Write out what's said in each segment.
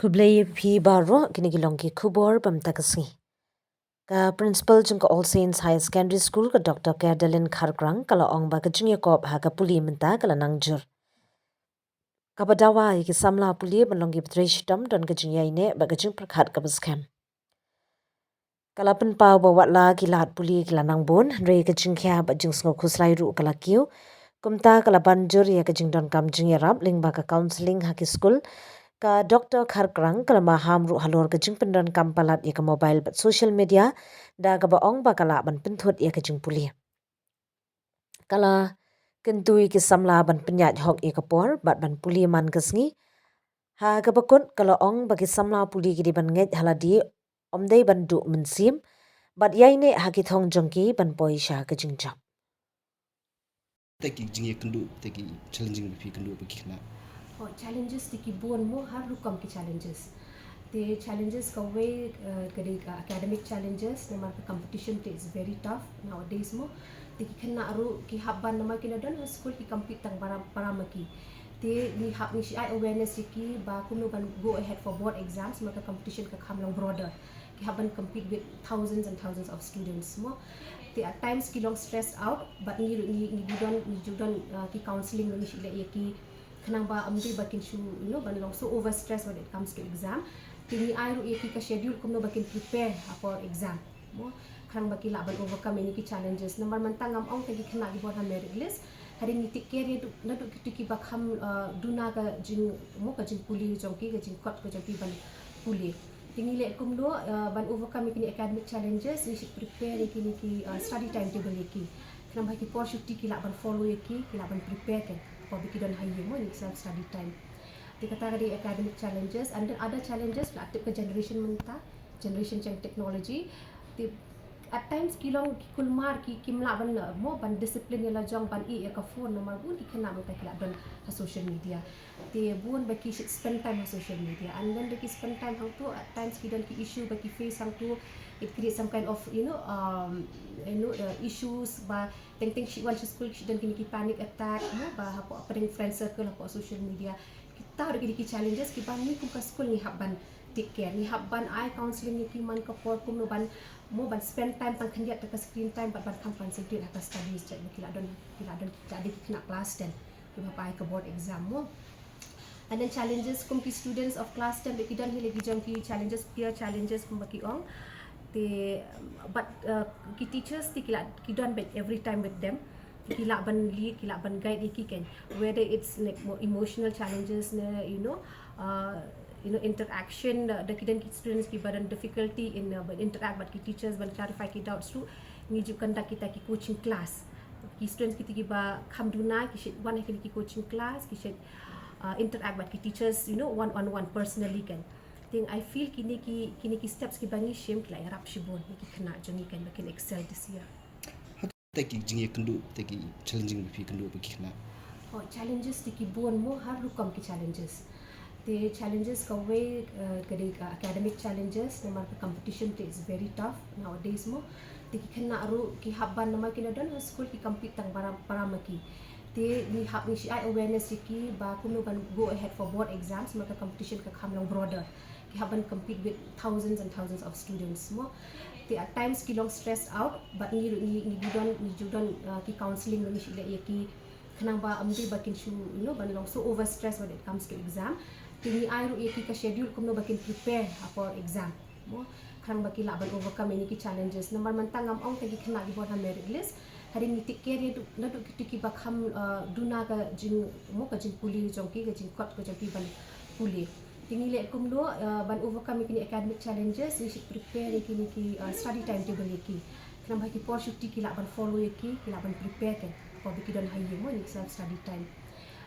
Kublai phi baro kini gilongki kubor pamtakasi. Ka principal jungka All Saints High Secondary School ka Dr. Kerdalin Kharkrang kala ong ba ka Jingïakop haka pule menta kala nangjur. Kabadawa iki samla pule banlonggi betreshtam dan ka Jingïaine ba ka Jing prakhat ka baskem. Kala penpau bawa la kilat pule kila nangbon re ka Jingkya ba Jing sngo khuslai ru kala kiu. Kumta kala banjur ya ka Jingdon kam Jingïarap ling ba ka counseling haki school ka Dr. Kharkrang kala maham ru halor ka jing pendan kampalat ya ka mobile bat social media da ka baong ba kala ban penthut ya ka jing puli. Kala kentui ki samla ban penyat hok ya ka por bat ban puli man kesngi. Ha ka bakut kala ong bagi samla puli ki di ban ngej haladi omdei ban du mensim bat yai ne ha ki thong jongki ban poi sha ka jing jam. Taki jingye kendu taki challenging bi kendu bagi kena. Challenges tiki buon mo har rukam ki challenges. The challenges ka way academic challenges nama competition is very tough nowadays mo. Tiki kena aru ki habban nama kina dan school ki compete tang paramaki. Te ni hab ni shi awareness ki ba kuno ban go ahead for board exams maka competition ka kamlang broader. Ki habban compete with thousands and thousands of students mo. At times ki long stressed out but ni judon ki counseling ni shi le ki kanang ba amdi bakin shu ban long so over stress when it comes to exam tini ai ru ki ka schedule kumno bakin prepare for exam mo kanang baki la ban overcome any ki challenges number man tangam ong tagi kena di bawah merit list hari ni tik care du na du ki bakham duna ka jing mo ka jing puli jongki ka jing kot ka jongki ban puli tini le kumno ban overcome ki academic challenges we should prepare ki study timetable ki kanang baki por shuti ki la ban follow ki la ban prepare kan biki don hayu mo ni self study time. Dikata di academic challenges and then other challenges la tip ke generation menta generation change technology. At times kilong kulmar ki kimla ban mo ban discipline yala jong ban e ka phone nomor bun ki kena menta kila don social media. Te bun baki spend time on social media and then baki spend time hang tu at times ki don ki issue baki face hang tu it creates some kind of issues ba ting she wants to school she don ki panic attack mo ba hapo apring friend circle hapo social media kita ada ki challenges ki ban ni kum ka school ni habban take care ni habban I counseling ni ki man ka por kum no ban mo ban spend time tang khandiat ka screen time ban kan concentrate ka studies check kila don jadi kena class 10 ki ba ka board exam mo. And then challenges kum ki students of class 10 ki dan hi lagi jam ki challenges peer challenges kum baki ong but ki teachers ti kila ki don bet every time with them kila ban lead kila ban guide ki kan whether it's like more emotional challenges interaction the kidan ki students ki badan difficulty in interact but ki teachers ban clarify ki doubts tu ni jukan kita ki coaching class ki students ki ba kham duna ki one ki coaching class ki interact but ki teachers one on one personally kan thing I feel kini ki steps ki bangi shame kila rap shibon ki kena jongi kan bakin excel this year. Taki jingye kendu taki challenging bi kendu bagi kena. Challenges tiki buon mo har rukam ki challenges. The challenges ka way academic challenges nama competition is very tough nowadays mo tiki kena aru ki habban nama kina dan school ki compete tang paramaki. Te ni hab ni shi awareness ki ba kuno ban go ahead for board exams maka competition ka kamlang broader ki habban compete with thousands and thousands of students mo. At times ki long stressed out but ni judon ki counseling ni shi le ki kanang ba amdi bakin shu ban long so over stress when it comes to exam tini ai ru ki ka schedule kumno bakin prepare for exam mo kanang baki la ban overcome any ki challenges number man tangam ong tagi kena di bawah merit list hari ni tik care du na du ki bakham duna ka jing mo ka jing puli jongki ka jing kot ka jongki ban puli tini le kumno ban overcome ni academic challenges we should prepare ki study timetable ki kanang baki por shuti ki la ban follow ki la ban prepare kan for biki don hayu mo ni self study time.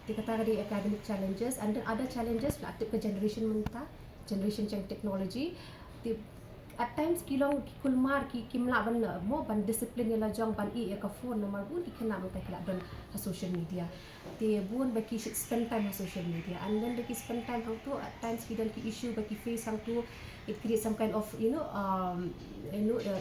Dikata di academic challenges and then other challenges la tip ke generation menta generation change technology. At times kilong kulmar ki kimla ban mo ban discipline yala jong ban e ka phone nomor bun ki kena menta kila don social media te bun baki spend time on social media and then baki spend time hang tu at times ki dan ki issue baki face hang tu it creates some kind of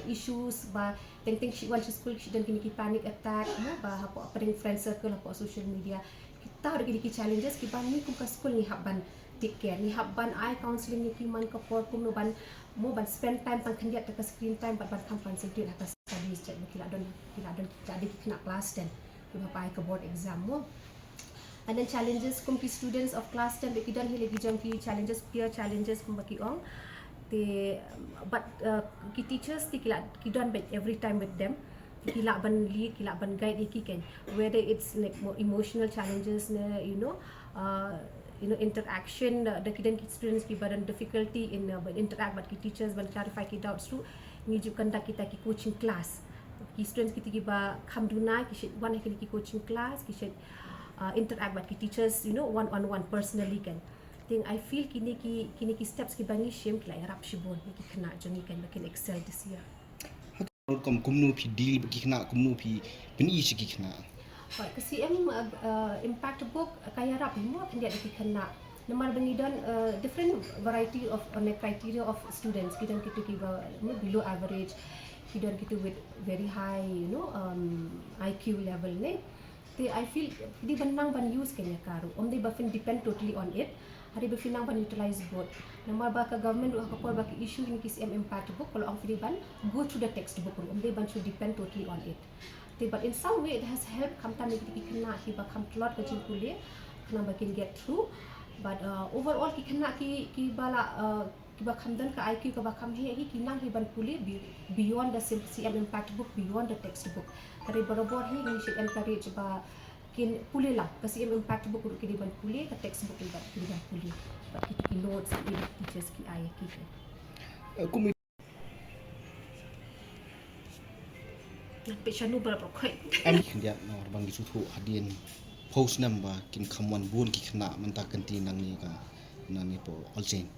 issues ba ting she wants to school she dan ki panic attack mo ba hapo apring friend circle hapo social media kita ada ki challenges ki ban ni kum ka school ni habban take care ni ban I counseling ni ki man ka por kum no ban spend time pan khandiat ka screen time ban kam concentrate ka studies chat kila don jadi kena class 10 ki ba ka board exam mo. And then challenges kum ki students of class 10 ki dan hi lagi jam ki challenges peer challenges kum baki ong te but ki teachers ki don bet every time with them kila ban lead kila ban guide ki kan whether it's like more emotional challenges interaction the kidan students ki badan difficulty in interact but ki teachers ban clarify ki doubts tu ni juga kita ki coaching class ki students ki ba kam duna ki shit one ki coaching class ki shit interact but ki teachers one on one personally kan thing I feel kini ki steps ki bangi shame ki la rap shibon ki kena joni kan makin excel this year kumnu phi deal bagi kena kumnu phi beni sigi kena kasi impact book kaya rap mo kan dia kena namar bangi dan different variety of criteria of students kidan kita kiba below average kidan kita with very high IQ level ne te I feel di banang ban use kanya karu they bafin depend totally on it hari berfinang ban utilize both namar ba ka government do ka por ba ki issue ni KCM impact book kalau ang ban go to the textbook they ban should depend totally on it but in some way it has helped kam tam ki kena ki ba kam plot ka jing kuliah kena bakin get through but overall ki kena ki bala ki ba kam dan ka IQ ka ba kam he ki nang hi ban kuliah beyond the CM impact book beyond the textbook hari barabor hi ni should encourage ba kin pule lah kasi impact book ki di ban pule ka textbook ki di ban pule but ki notes ki teachers ki ayah ki kum pechanu berapa khoi am khandiat no bang gi thu hadien post number kin khamwan bun ki khna manta kanti nang ni ka nani po olchen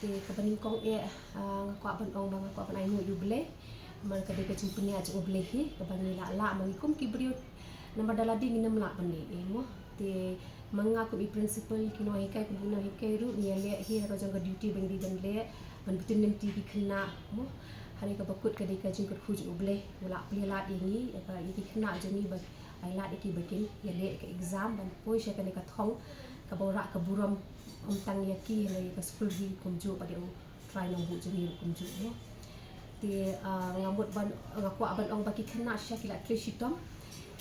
te ka baning kong ko ban ong bang ko ban ai nu yu ble man ka de ka chin punya chu ble hi ka ban la mangikum ki brio nama daladi minam la bani mo te manga ko principal kino hikai ko guna hikai ru ni le hi ro jang duty bang di ban le ban bitin nim ti kena mo hari ka bakut ka deka jing ko khuj uble wala pli la ini ka iki kena jani ba ai la iki bakin ya le ka exam ban poi she ka ka thong ka bora ka buram tang ya ki le ka school gi kumju pa de try nang bu jani kumju mo te ngamut ban ngakwa ban ong baki kena sha kila trishitom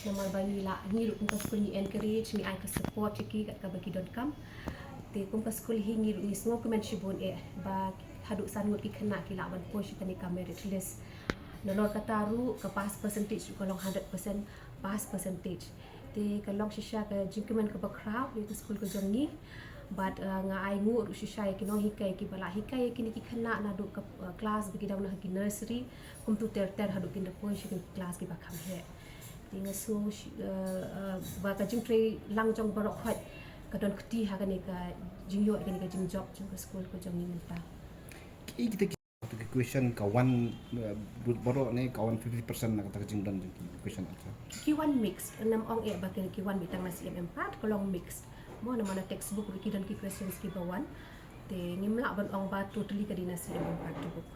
namar bangi la ni kum ka school ni encourage ni ai ka support ki kat ka bagi .com te kum ka school hi ni semua komen shibon ba haduk sangut ki kena ki la ban push ka ni ka merit list nolor ka taru ka pass percentage ka long 100% pass percentage te ka long shisha ka jingkemen ka ba crowd ni ka school ka jongi but nga ai ngu ru shisha ki no hikai ki bala hikai ki ni ki kena na du ka class bagi daw na ki nursery kum tu ter haduk ki na push ki class ki ba kam he tinga so ba ka jing tre lang jong barok khat ka don khti ha ka ni ka jing yo ka ni ka jing job jing ka school ko jong ni menta kita question ka one borok ne ka 50% na kata jing dan question answer ki one mix nam ong ba ka ki one bitang na CM impact ko long mix mo na mana textbook ki dan ki questions ki ba one te ngimla ban ong ba totally ka dinasi CM impact book